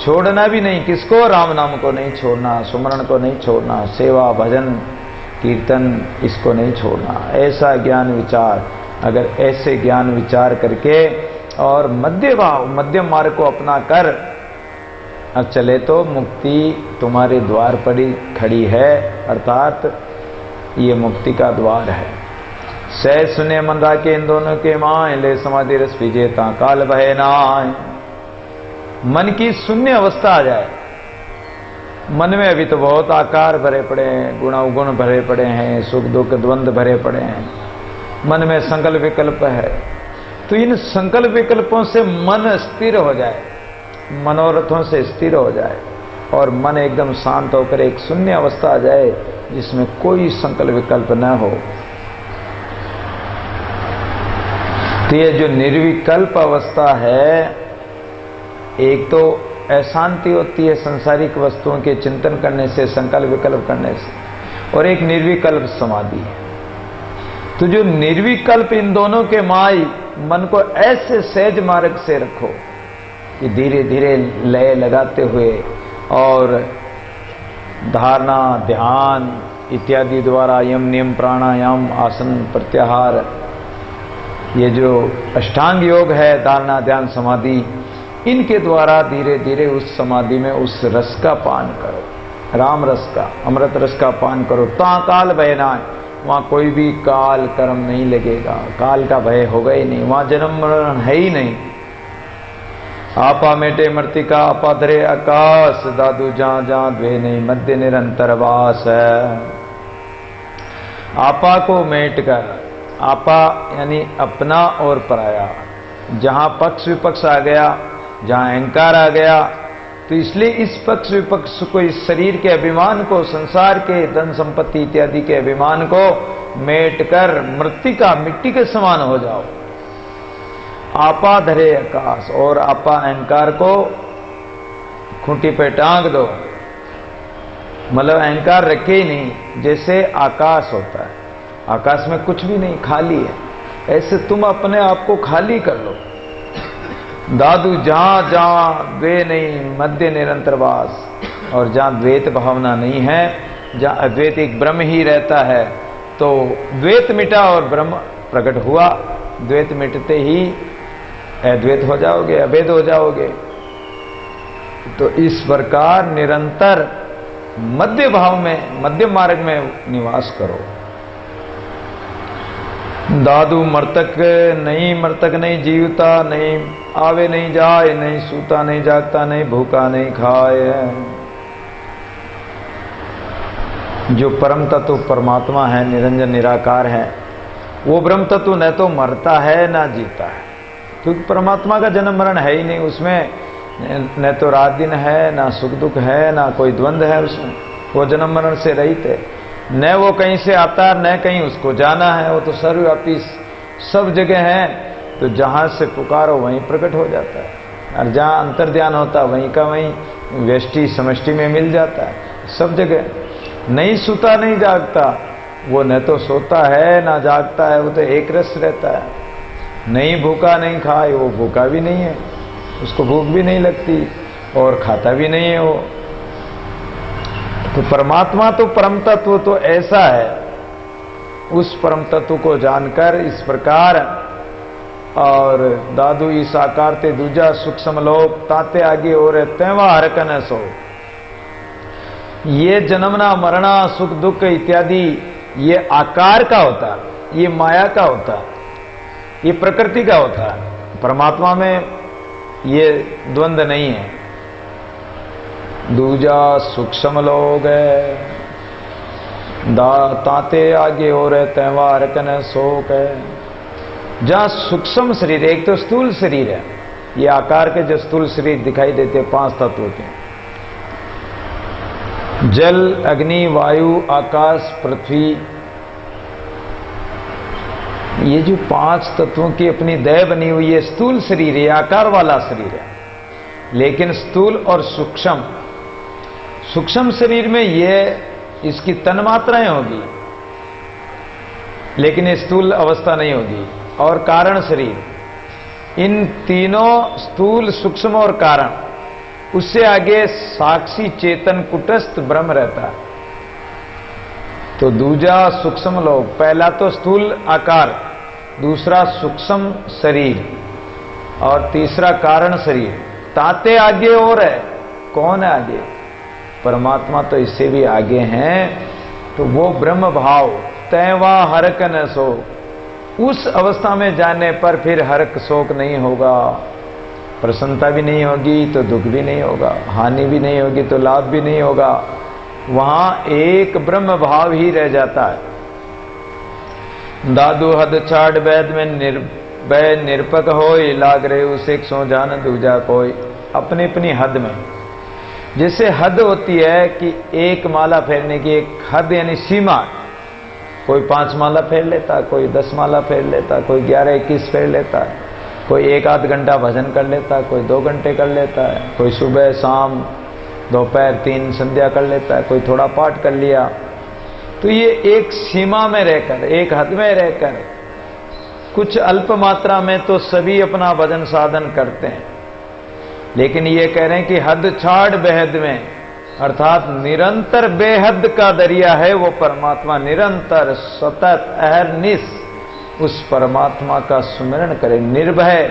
छोड़ना भी नहीं, किसको? राम नाम को नहीं छोड़ना, सुमरण को नहीं छोड़ना, सेवा भजन कीर्तन इसको नहीं छोड़ना। ऐसा ज्ञान विचार, अगर ऐसे ज्ञान विचार करके और मध्य भाव मध्यम मार्ग को अपना कर अब चले तो मुक्ति तुम्हारे द्वार पर ही खड़ी है, अर्थात ये मुक्ति का द्वार है। सहज सुने मन राखे इन दोनों के माए, ले समाधि रस विजेता काल बहे नाय। मन की शून्य अवस्था आ जाए। मन में अभी तो बहुत आकार भरे पड़े हैं, गुण अवगुण भरे पड़े हैं, सुख दुख द्वंद्व भरे पड़े हैं, मन में संकल्प विकल्प है। तो इन संकल्प विकल्पों से मन स्थिर हो जाए, मनोरथों से स्थिर हो जाए और मन एकदम शांत होकर एक शून्य अवस्था आ जाए जिसमें कोई संकल्प विकल्प न हो। तो ये जो निर्विकल्प अवस्था है, एक तो अशांति होती है सांसारिक वस्तुओं के चिंतन करने से, संकल्प विकल्प करने से, और एक निर्विकल्प समाधि है। तो जो निर्विकल्प इन दोनों के माई मन को ऐसे सहज मार्ग से रखो कि धीरे धीरे लय लगाते हुए और धारणा ध्यान इत्यादि द्वारा यम नियम प्राणायाम आसन प्रत्याहार, ये जो अष्टांग योग है, धारणा ध्यान समाधि, इनके द्वारा धीरे धीरे उस समाधि में उस रस का पान करो, राम रस का, अमृत रस का पान करो। ता काल भय ना, वहां कोई भी काल कर्म नहीं लगेगा, काल का भय होगा ही नहीं, वहां जन्म मरण है ही नहीं। आपा मेटे मृतिका आपा धरे आकाश, दादू जहां जहां द्वे नहीं मध्य निरंतर वास है। आपा को मेट कर, आपा यानी अपना और पराया, जहां पक्ष विपक्ष आ गया, जहां अहंकार आ गया, तो इसलिए इस पक्ष विपक्ष को, इस शरीर के अभिमान को, संसार के धन संपत्ति इत्यादि के अभिमान को मेट कर मृतिका मिट्टी के समान हो जाओ। आपा धरे आकाश, और आपा अहंकार को खूंटी पे टांग दो, मतलब अहंकार रखे ही नहीं। जैसे आकाश होता है, आकाश में कुछ भी नहीं, खाली है, ऐसे तुम अपने आप को खाली कर लो। दादू जहां जहां द्वे नहीं मध्य निरंतर वास, और जहां द्वैत भावना नहीं है, जहां अद्वैत एक ब्रह्म ही रहता है, तो द्वैत मिटा और ब्रह्म प्रकट हुआ। द्वैत मिटते ही अद्वैत हो जाओगे, अभेद हो जाओगे। तो इस प्रकार निरंतर मध्य भाव में, मध्य मार्ग में निवास करो। दादू मर्तक नहीं जीवता, नहीं आवे नहीं जाए, नहीं सूता नहीं जागता, नहीं भूखा नहीं खाए। जो परम तत्व परमात्मा है, निरंजन निराकार है, वो ब्रह्म तत्व न तो मरता है न जीता है, क्योंकि परमात्मा का जन्म मरण है ही नहीं। उसमें न तो रात दिन है, ना सुख दुख है, ना कोई द्वंद्व है उसमें। वो जन्म मरण से रहित है, न वो कहीं से आता है, न कहीं उसको जाना है। वो तो सर्वव्यापी सब जगह है, तो जहां से पुकारो वहीं प्रकट हो जाता है, और जहां अंतर ध्यान होता है वहीं का वहीं व्यष्टि समष्टि में मिल जाता है सब जगह। नहीं सोता नहीं जागता, वो न तो सोता है ना जागता है, वो तो एक रस रहता है। नहीं भूखा नहीं खाए, वो भूखा भी नहीं है, उसको भूख भी नहीं लगती, और खाता भी नहीं है वो। तो परमात्मा तो परम तत्व तो ऐसा है, उस परम तत्व को जानकर इस प्रकार, और दादू इस आकार ते दूजा सूक्ष्म लोक ताते आगे और तेवा हरकन सो। ये जन्मना मरना सुख दुख इत्यादि ये आकार का होता, ये माया का होता, ये प्रकृति का होता है। परमात्मा में ये द्वंद्व नहीं है। दूजा सूक्ष्म लोग है, ताते आगे और त्यौहार कन शोक है। जहां सूक्ष्म शरीर, एक तो स्थूल शरीर है, ये आकार के जो स्थूल शरीर दिखाई देते 5 तत्व के, जल अग्नि वायु आकाश पृथ्वी, ये जो 5 तत्वों की अपनी देह बनी हुई है, स्थूल शरीर है, आकार वाला शरीर है। लेकिन स्थूल और सूक्ष्म शरीर में ये इसकी तन्मात्राएं होगी, लेकिन ये स्थूल अवस्था नहीं होगी। और कारण शरीर, इन तीनों स्थूल सूक्ष्म और कारण, उससे आगे साक्षी चेतन कुटस्थ ब्रह्म रहता है। तो दूजा सूक्ष्म लोक, पहला तो स्थूल आकार, दूसरा सूक्ष्म शरीर और तीसरा कारण शरीर। ताते आगे और है, कौन है आगे? परमात्मा तो इससे भी आगे हैं। तो वो ब्रह्म भाव तैवा हरक न सो, उस अवस्था में जाने पर फिर हरक शोक नहीं होगा, प्रसन्नता भी नहीं होगी तो दुख भी नहीं होगा, हानि भी नहीं होगी तो लाभ भी नहीं होगा। वहां एक ब्रह्म भाव ही रह जाता है। दादू हद छाड़ वैद में निर्भय निरपक हो, लाग रहे उसे सो जान दूजा कोई। अपनी अपनी हद में, जैसे हद होती है कि एक माला फेरने की एक हद यानी सीमा, कोई 5 माला फेर लेता है, कोई 10 माला फेर लेता है, कोई 11-21 फेर लेता है, कोई 1-8 घंटा भजन कर लेता है, कोई 2 घंटे कर लेता है, कोई सुबह शाम दोपहर 3 संध्या कर लेता है, कोई थोड़ा पाठ कर लिया। तो ये एक सीमा में रहकर, एक हद में रहकर, कुछ अल्प मात्रा में तो सभी अपना भजन साधन करते हैं, लेकिन ये कह रहे हैं कि हद छाड़ बेहद में, अर्थात निरंतर बेहद का दरिया है वो परमात्मा। निरंतर सतत अहरनिश उस परमात्मा का सुमिरन करें निर्भय।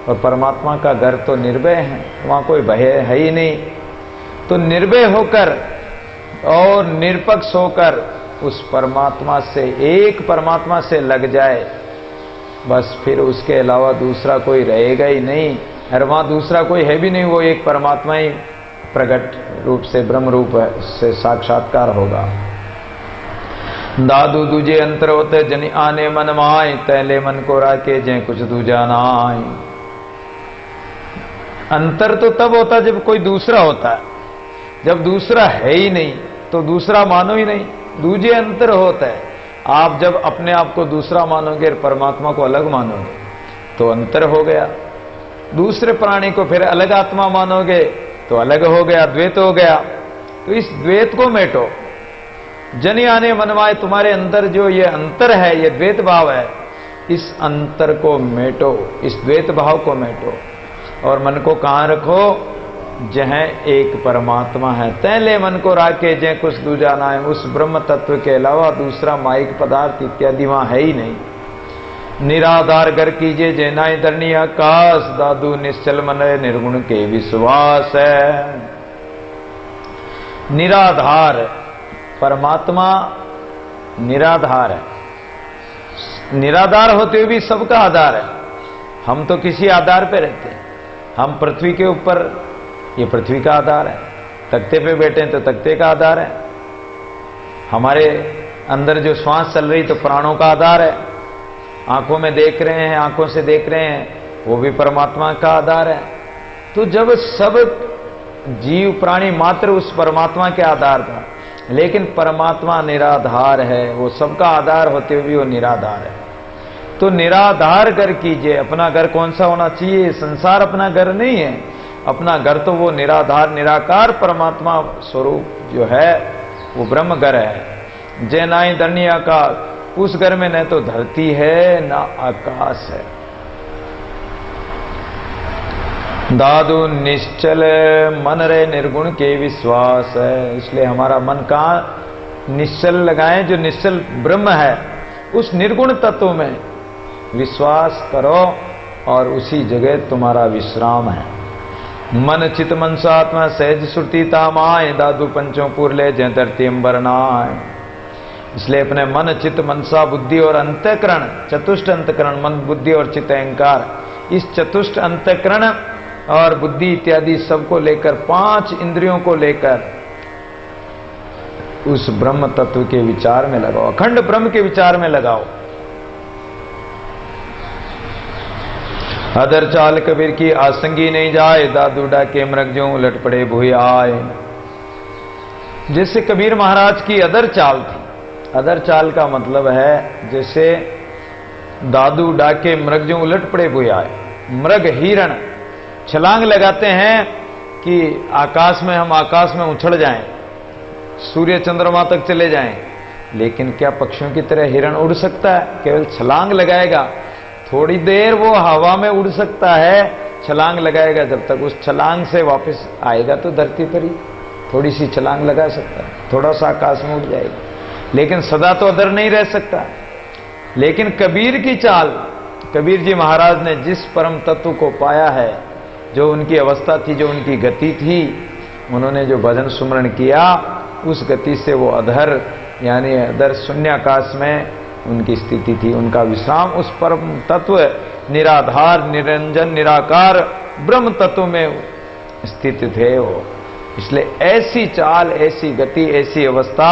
और परमात्मा का घर तो निर्भय है, वहां कोई भय है ही नहीं। तो निर्भय होकर और निरपक्ष होकर उस परमात्मा से, एक परमात्मा से लग जाए, बस फिर उसके अलावा दूसरा कोई रहेगा ही नहीं। और वहां दूसरा कोई है भी नहीं, वो एक परमात्मा ही प्रकट रूप से ब्रह्म रूप से साक्षात्कार होगा। दादू दूजे अंतर होते जनि आने मन माय, तैले मन को राके जय कुछ दूजा नाय। अंतर तो तब होता जब कोई दूसरा होता है, जब दूसरा है ही नहीं तो दूसरा मानो ही नहीं, दूजे अंतर होता है। आप जब अपने आप को दूसरा मानोगे और परमात्मा को अलग मानोगे तो अंतर हो गया। दूसरे प्राणी को फिर अलग आत्मा मानोगे तो अलग हो गया, द्वैत हो गया। तो इस द्वैत को मेटो। जनि आने मनवाए, तुम्हारे अंदर जो ये अंतर है, ये द्वैत भाव है, इस अंतर को मेटो, इस द्वैत भाव को मेटो। और मन को कहां रखो? जहां एक परमात्मा है। तैले मन को राखे जय कुछ दूजा ना है, उस ब्रह्म तत्व के अलावा दूसरा माइक पदार्थ इत्यादि वहां है ही नहीं। निराधार घर कीजिए जैनाई धरनी आकाश, दादू निश्चल मन निर्गुण के विश्वास है। निराधार परमात्मा निराधार है। निराधार होते हुए भी सबका आधार है। हम तो किसी आधार पे रहते हैं। हम पृथ्वी के ऊपर, ये पृथ्वी का आधार है। तख्ते पे बैठे हैं तो तख्ते का आधार है। हमारे अंदर जो श्वास चल रही तो प्राणों का आधार है। आंखों में देख रहे हैं, आंखों से देख रहे हैं, वो भी परमात्मा का आधार है। तो जब सब जीव प्राणी मात्र उस परमात्मा के आधार था, लेकिन परमात्मा निराधार है, वो सबका आधार होते हुए भी वो निराधार है। तो निराधार घर कीजिए। अपना घर कौन सा होना चाहिए? संसार अपना घर नहीं है। अपना घर तो वो निराधार निराकार परमात्मा स्वरूप जो है वो ब्रह्म घर है। जैनाई धरनी आकाश, उस घर में न तो धरती है ना आकाश है। दादू निश्चल मन रे निर्गुण के विश्वास है। इसलिए हमारा मन कहां निश्चल लगाएं? जो निश्चल ब्रह्म है उस निर्गुण तत्व में विश्वास करो और उसी जगह तुम्हारा विश्राम है। मन चित मनसा आत्मा सहज श्रुति तामाए, दादू पंचों पूर ले जय धरती अंबर नाय। इसलिए अपने मन चित मनसा बुद्धि और अंतःकरण, चतुष्ट अंतःकरण, मन बुद्धि और चित्त अहंकार, इस चतुष्ट अंतःकरण और बुद्धि इत्यादि सबको लेकर, 5 इंद्रियों को लेकर उस ब्रह्म तत्व के विचार में लगाओ। अखंड ब्रह्म के विचार में लगाओ। अदर चाल कबीर की आसंगी नहीं जाए, दादू डाके मृग जो उलट पड़े भूय आए। जैसे कबीर महाराज की अदर चाल थी। अदर चाल का मतलब है जैसे दादू डाके मृग जो उलट पड़े भूय आए। मृग हिरण छलांग लगाते हैं कि आकाश में, हम आकाश में उछड़ जाएं, सूर्य चंद्रमा तक चले जाएं। लेकिन क्या पक्षियों की तरह हिरण उड़ सकता है? केवल छलांग लगाएगा, थोड़ी देर वो हवा में उड़ सकता है, छलांग लगाएगा, जब तक उस छलांग से वापस आएगा तो धरती पर ही थोड़ी सी छलांग लगा सकता है, थोड़ा सा आकाश में उड़ जाएगा, लेकिन सदा तो अधर नहीं रह सकता। लेकिन कबीर की चाल, कबीर जी महाराज ने जिस परम तत्व को पाया है, जो उनकी अवस्था थी, जो उनकी गति थी, उन्होंने जो भजन सुमरण किया, उस गति से वो अधर यानी अधर शून्याकाश में उनकी स्थिति थी। उनका विश्राम उस परम तत्व निराधार निरंजन निराकार ब्रह्म तत्व में स्थित थे वो। इसलिए ऐसी चाल, ऐसी गति, ऐसी अवस्था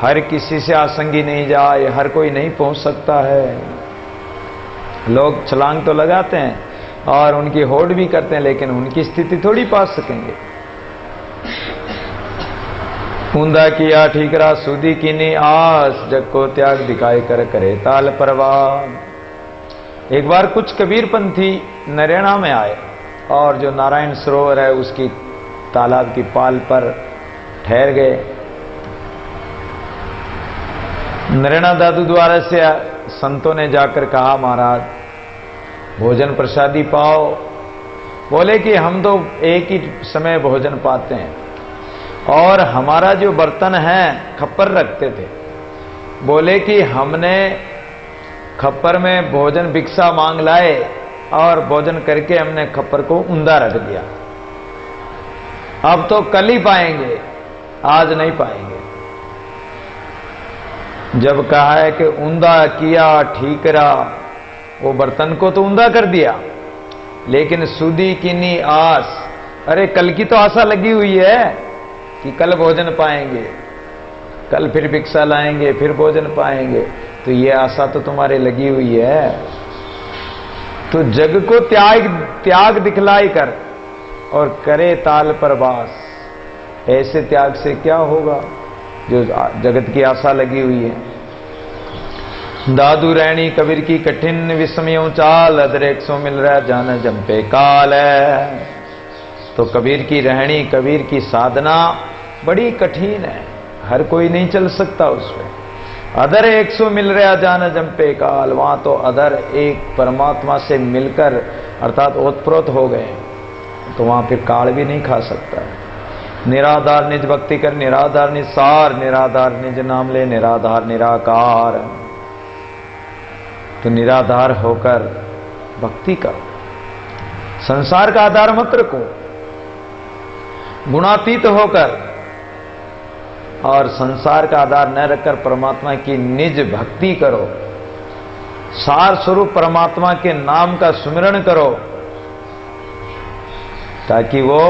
हर किसी से आसंगी नहीं जाए, हर कोई नहीं पहुंच सकता है। लोग छलांग तो लगाते हैं और उनकी होड़ भी करते हैं, लेकिन उनकी स्थिति थोड़ी पा सकेंगे। ऊंधा किया ठीकरा सूदी कीनी आस, जग को त्याग दिखाई कर करे ताल परवाह। एक बार कुछ कबीरपंथी नरेणा में आए और जो नारायण सरोवर है उसकी तालाब की पाल पर ठहर गए। नरेणा दादू द्वारा से संतों ने जाकर कहा, महाराज भोजन प्रसादी पाओ। बोले कि हम तो एक ही समय भोजन पाते हैं और हमारा जो बर्तन है खप्पर रखते थे। बोले कि हमने खप्पर में भोजन भिक्षा मांग लाए और भोजन करके हमने खप्पर को ऊंधा रख दिया। अब तो कल ही पाएंगे, आज नहीं पाएंगे। जब कहा है कि ऊंधा किया ठीकरा, वो बर्तन को तो ऊंधा कर दिया, लेकिन सुधी कीनी आस, अरे कल की तो आशा लगी हुई है कि कल भोजन पाएंगे, कल फिर भिक्षा लाएंगे, फिर भोजन पाएंगे, तो ये आशा तो तुम्हारे लगी हुई है। तो जग को त्याग दिखलाई कर और करे ताल पर वास। ऐसे त्याग से क्या होगा जो जगत की आशा लगी हुई है। दादू रैणी कबीर की कठिन विस्मयों चाल, अदर 100 मिल रहा जान जंपे काल है। तो कबीर की रहनी, कबीर की साधना बड़ी कठिन है, हर कोई नहीं चल सकता उसमें। अदर 100 मिल रहा जान जंपे काल, वहां तो अदर एक परमात्मा से मिलकर अर्थात ओतप्रोत हो गए, तो वहां फिर काल भी नहीं खा सकता। निराधार निज भक्ति कर निराधार निसार, निराधार निज नाम ले निराधार निराकार। तो निराधार होकर भक्ति कर, संसार का आधार मत रखो, गुणातीत होकर और संसार का आधार न रखकर परमात्मा की निज भक्ति करो, सार स्वरूप परमात्मा के नाम का सुमिरन करो, ताकि वो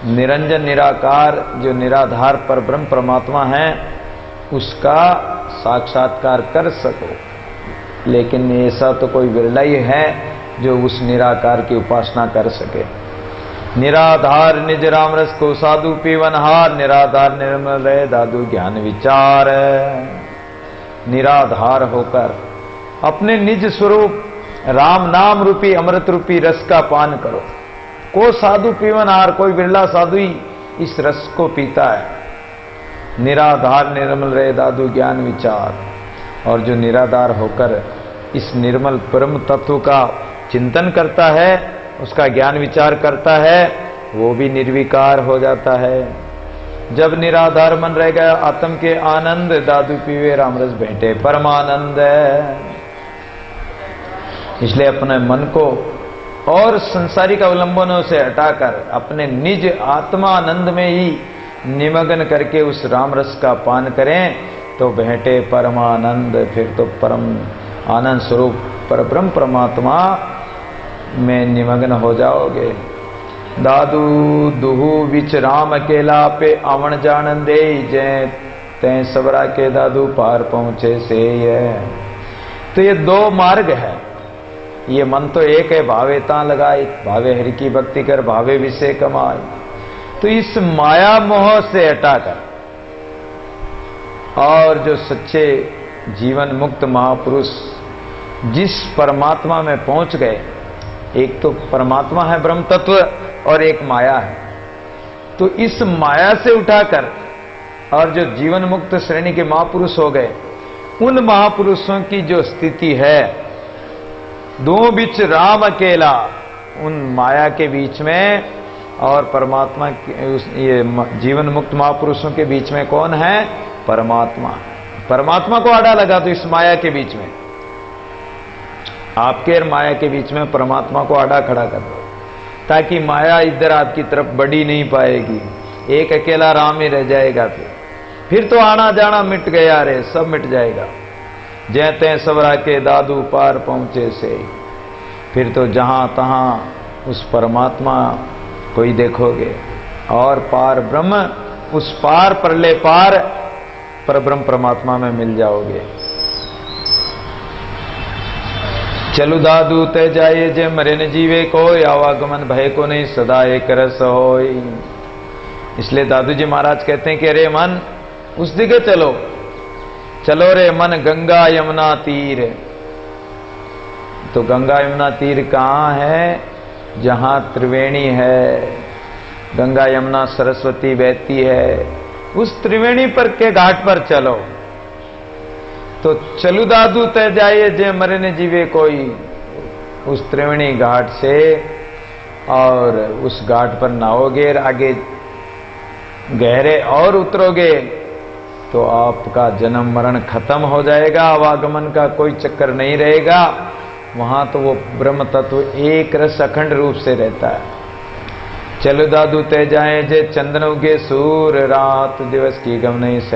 निरंजन निराकार जो निराधार पर ब्रह्म परमात्मा है उसका साक्षात्कार कर सको। लेकिन ऐसा तो कोई विरला ही है जो उस निराकार की उपासना कर सके। निराधार निज राम रस को साधु पीवनहार, निराधार निर्मल रहे दादू ज्ञान विचार। निराधार होकर अपने निज स्वरूप राम नाम रूपी अमृत रूपी रस का पान करो। को साधु पीवनहार, कोई बिरला साधु ही इस रस को पीता है। निराधार निर्मल रहे दादू ज्ञान विचार। और जो निराधार होकर इस निर्मल परम तत्व का चिंतन करता है, उसका ज्ञान विचार करता है, वो भी निर्विकार हो जाता है। जब निराधार मन रह गया आत्म के आनंद, दादू पीवे रामरस भेंटे परमानंद। इसलिए अपने मन को और संसारिक अवलंबनों से हटाकर अपने निज आत्मानंद में ही निमग्न करके उस रामरस का पान करें तो भेंटे परमानंद। फिर तो परम आनंद स्वरूप परब्रह्म परमात्मा में निमग्न हो जाओगे। दादू दुहु बिच राम अकेला पे आवन जान दे, जय तै सबरा के दादू पार पहुंचे से ये। तो ये दो मार्ग है, ये मन तो एक है, भावे ता लगाए, भावे हरि की भक्ति कर, भावे विषय कमाए। तो इस माया मोह से हटाकर और जो सच्चे जीवन मुक्त महापुरुष जिस परमात्मा में पहुंच गए, एक तो परमात्मा है ब्रह्म तत्व और एक माया है, तो इस माया से उठाकर और जो जीवन मुक्त श्रेणी के महापुरुष हो गए, उन महापुरुषों की जो स्थिति है, दो बीच राम अकेला, उन माया के बीच में और परमात्मा ये जीवन मुक्त महापुरुषों के बीच में कौन है? परमात्मा। परमात्मा को आड़ा लगा तो इस माया के बीच में, आपके और माया के बीच में परमात्मा को आड़ा खड़ा कर दो, ताकि माया इधर आपकी तरफ बढ़ी नहीं पाएगी, एक अकेला राम ही रह जाएगा। फिर तो आना जाना मिट गया रे, सब मिट जाएगा। जय तय सबरा के दादू पार पहुंचे से, फिर तो जहां तहां उस परमात्मा को ही देखोगे, और पार ब्रह्म, उस पार परले पार पर ब्रह्म परमात्मा में मिल जाओगे। चलु दादू तय जाए जे मरे न जीवे कोई, आवागमन भय को नहीं सदा एक रस होई। इसलिए दादू जी महाराज कहते हैं कि अरे मन उस दिगे चलो, चलो रे मन गंगा यमुना तीर। तो गंगा यमुना तीर कहाँ है? जहां त्रिवेणी है, गंगा यमुना सरस्वती बहती है, उस त्रिवेणी पर के घाट पर चलो। तो चलू दादू तय जाइए जे मरे न जीवे कोई, उस त्रिवेणी घाट से, और उस घाट पर नहाओगे, आगे गहरे और उतरोगे तो आपका जन्म मरण खत्म हो जाएगा, आवागमन का कोई चक्कर नहीं रहेगा। वहां तो वो ब्रह्म तत्व एक रस अखंड रूप से रहता है। चलो दादू तय जाए जे चंदन उगे सूर, रात दिवस की गम नहीं से।